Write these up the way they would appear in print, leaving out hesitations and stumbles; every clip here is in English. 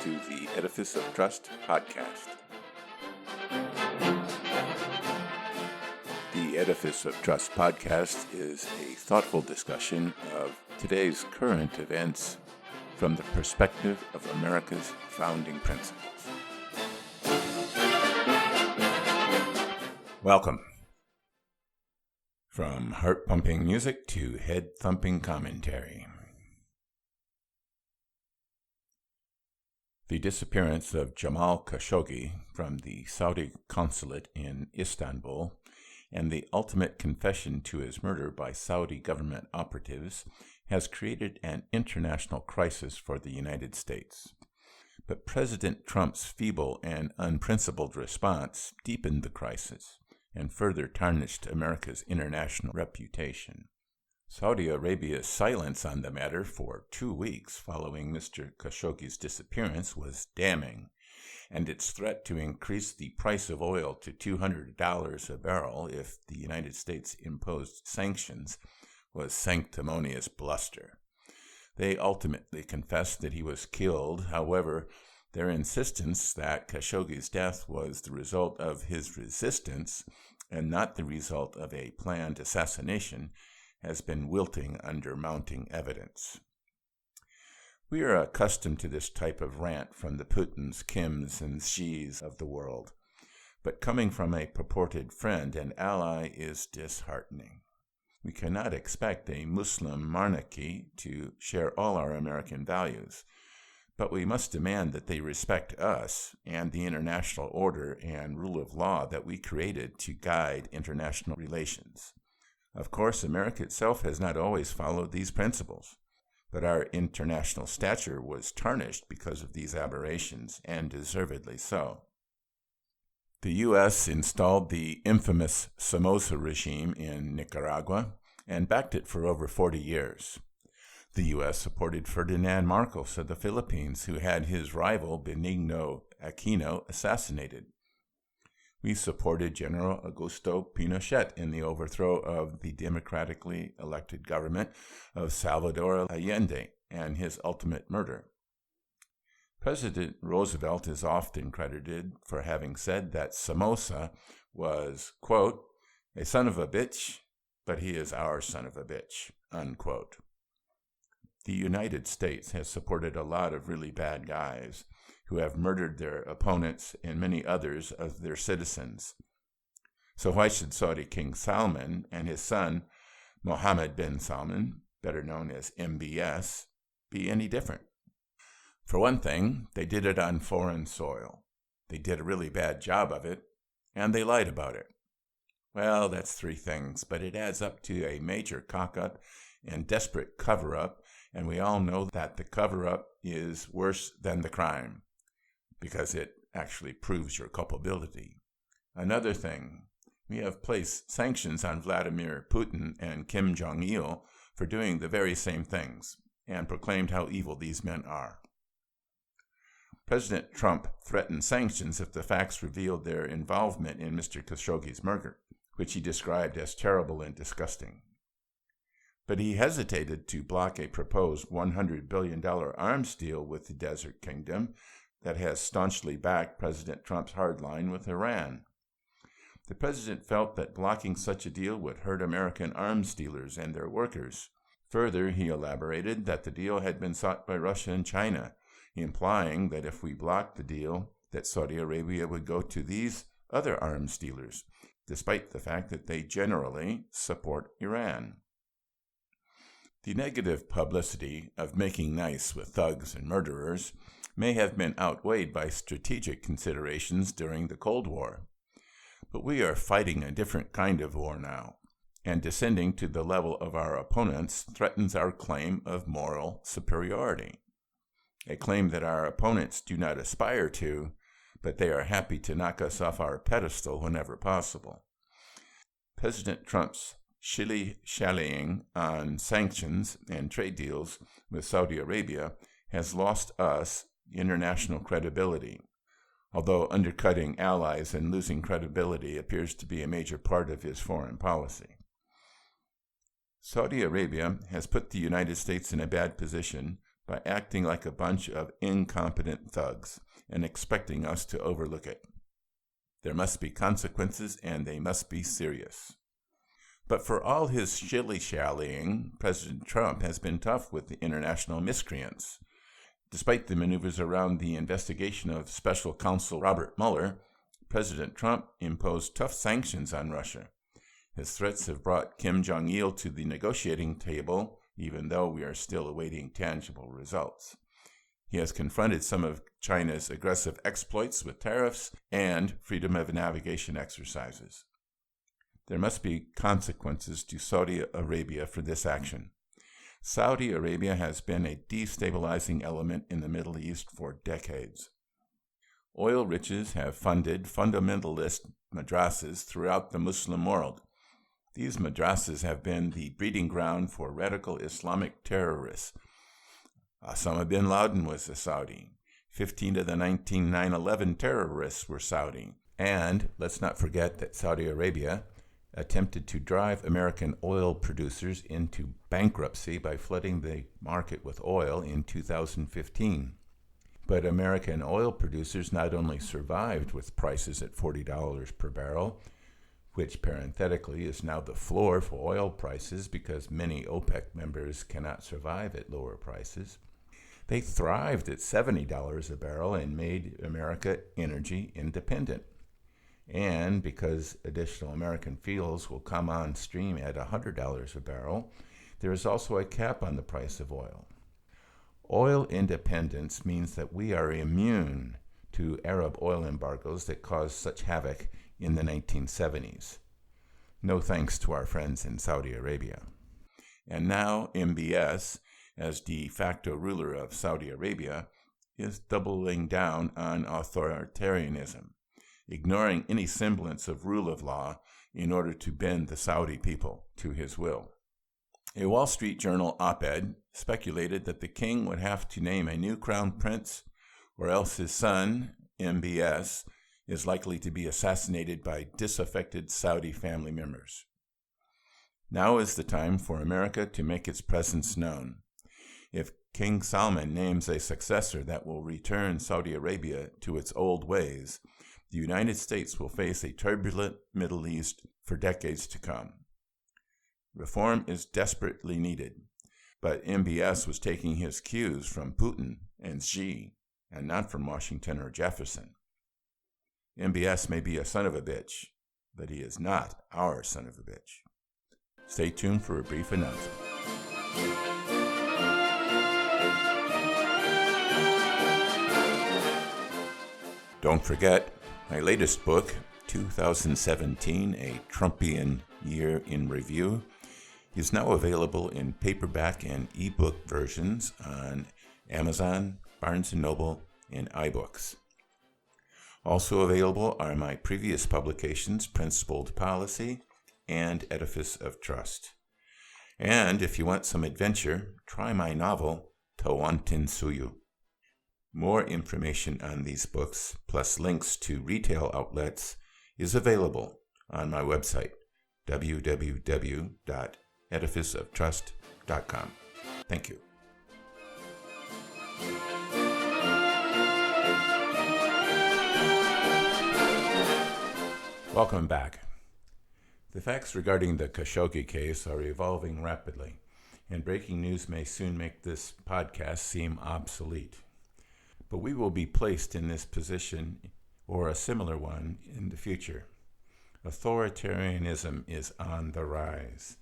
to the Edifice of Trust podcast. The Edifice of Trust podcast is a thoughtful discussion of today's current events from the perspective of America's founding principles. Welcome. From heart-pumping music to head-thumping commentary. The disappearance of Jamal Khashoggi from the Saudi consulate in Istanbul and the ultimate confession to his murder by Saudi government operatives has created an international crisis for the United States. But President Trump's feeble and unprincipled response deepened the crisis and further tarnished America's international reputation. Saudi Arabia's silence on the matter for 2 weeks following Mr. Khashoggi's disappearance was damning, and its threat to increase the price of oil to $200 a barrel if the United States imposed sanctions was sanctimonious bluster. They ultimately confessed that he was killed. However, their insistence that Khashoggi's death was the result of his resistance and not the result of a planned assassination has been wilting under mounting evidence. We are accustomed to this type of rant from the Putins, Kims, and Xis of the world, but coming from a purported friend and ally is disheartening. We cannot expect a Muslim monarchy to share all our American values, but we must demand that they respect us and the international order and rule of law that we created to guide international relations. Of course, America itself has not always followed these principles, but our international stature was tarnished because of these aberrations, and deservedly so. The U.S. installed the infamous Somoza regime in Nicaragua and backed it for over 40 years. The U.S. supported Ferdinand Marcos of the Philippines, who had his rival Benigno Aquino assassinated. We supported General Augusto Pinochet in the overthrow of the democratically elected government of Salvador Allende and his ultimate murder. President Roosevelt is often credited for having said that Somoza was, quote, a son of a bitch, but he is our son of a bitch, unquote. The United States has supported a lot of really bad guys who have murdered their opponents and many others of their citizens. So why should Saudi King Salman and his son, Mohammed bin Salman, better known as MBS, be any different? For one thing, they did it on foreign soil. They did a really bad job of it, and they lied about it. Well, that's 3 things, but it adds up to a major cock-up and desperate cover-up, and we all know that the cover-up is worse than the crime, because it actually proves your culpability. Another thing, we have placed sanctions on Vladimir Putin and Kim Jong-il for doing the very same things, and proclaimed how evil these men are. President Trump threatened sanctions if the facts revealed their involvement in Mr. Khashoggi's murder, which he described as terrible and disgusting. But he hesitated to block a proposed $100 billion arms deal with the Desert Kingdom that has staunchly backed President Trump's hardline with Iran. The president felt that blocking such a deal would hurt American arms dealers and their workers. Further, he elaborated that the deal had been sought by Russia and China, implying that if we blocked the deal, that Saudi Arabia would go to these other arms dealers, despite the fact that they generally support Iran. The negative publicity of making nice with thugs and murderers may have been outweighed by strategic considerations during the Cold War. But we are fighting a different kind of war now, and descending to the level of our opponents threatens our claim of moral superiority, a claim that our opponents do not aspire to, but they are happy to knock us off our pedestal whenever possible. President Trump's shilly-shallying on sanctions and trade deals with Saudi Arabia has lost us international credibility, although undercutting allies and losing credibility appears to be a major part of his foreign policy. Saudi Arabia has put the United States in a bad position by acting like a bunch of incompetent thugs and expecting us to overlook it. There must be consequences, and they must be serious. But for all his shilly-shallying, President Trump has been tough with the international miscreants. Despite the maneuvers around the investigation of Special Counsel Robert Mueller, President Trump imposed tough sanctions on Russia. His threats have brought Kim Jong-il to the negotiating table, even though we are still awaiting tangible results. He has confronted some of China's aggressive exploits with tariffs and freedom of navigation exercises. There must be consequences to Saudi Arabia for this action. Saudi Arabia has been a destabilizing element in the Middle East for decades. Oil riches have funded fundamentalist madrasas throughout the Muslim world. These madrasas have been the breeding ground for radical Islamic terrorists. Osama bin Laden was a Saudi. 15 of the 19 9/11 terrorists were Saudi. And let's not forget that Saudi Arabia attempted to drive American oil producers into bankruptcy by flooding the market with oil in 2015. But American oil producers not only survived with prices at $40 per barrel, which parenthetically is now the floor for oil prices because many OPEC members cannot survive at lower prices. They thrived at $70 a barrel and made America energy independent. And because additional American fields will come on stream at $100 a barrel, there is also a cap on the price of oil. Oil independence means that we are immune to Arab oil embargoes that caused such havoc in the 1970s. No thanks to our friends in Saudi Arabia. And now MBS, as de facto ruler of Saudi Arabia, is doubling down on authoritarianism, ignoring any semblance of rule of law in order to bend the Saudi people to his will. A Wall Street Journal op-ed speculated that the king would have to name a new crown prince, or else his son, MBS, is likely to be assassinated by disaffected Saudi family members. Now is the time for America to make its presence known. If King Salman names a successor that will return Saudi Arabia to its old ways, the United States will face a turbulent Middle East for decades to come. Reform is desperately needed, but MBS was taking his cues from Putin and Xi, and not from Washington or Jefferson. MBS may be a son of a bitch, but he is not our son of a bitch. Stay tuned for a brief announcement. Don't forget, my latest book, 2017, A Trumpian Year in Review, is now available in paperback and ebook versions on Amazon, Barnes & Noble, and iBooks. Also available are my previous publications, Principled Policy and Edifice of Trust. And if you want some adventure, try my novel, Tawantinsuyu. More information on these books, plus links to retail outlets, is available on my website, www.edificeoftrust.com. Thank you. Welcome back. The facts regarding the Khashoggi case are evolving rapidly, and breaking news may soon make this podcast seem obsolete. But we will be placed in this position or a similar one in the future. Authoritarianism is on the rise.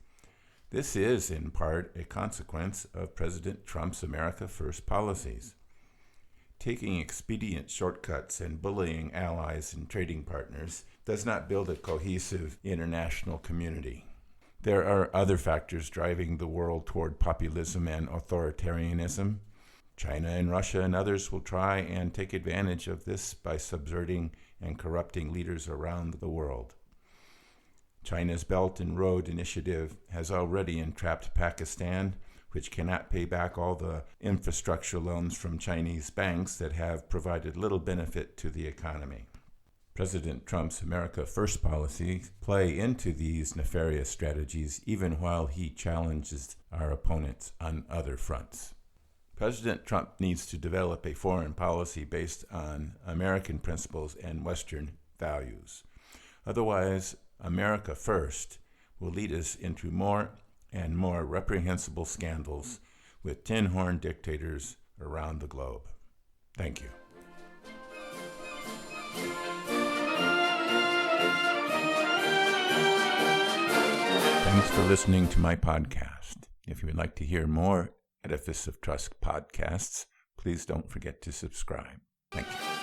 This is, in part, a consequence of President Trump's America First policies. Taking expedient shortcuts and bullying allies and trading partners does not build a cohesive international community. There are other factors driving the world toward populism and authoritarianism. China and Russia and others will try and take advantage of this by subverting and corrupting leaders around the world. China's Belt and Road Initiative has already entrapped Pakistan, which cannot pay back all the infrastructure loans from Chinese banks that have provided little benefit to the economy. President Trump's America First policies play into these nefarious strategies even while he challenges our opponents on other fronts. President Trump needs to develop a foreign policy based on American principles and Western values. Otherwise, America first will lead us into more and more reprehensible scandals with tin-horn dictators around the globe. Thank you. Thanks for listening to my podcast. If you would like to hear more Edifice of Trust podcasts, please don't forget to subscribe. Thank you.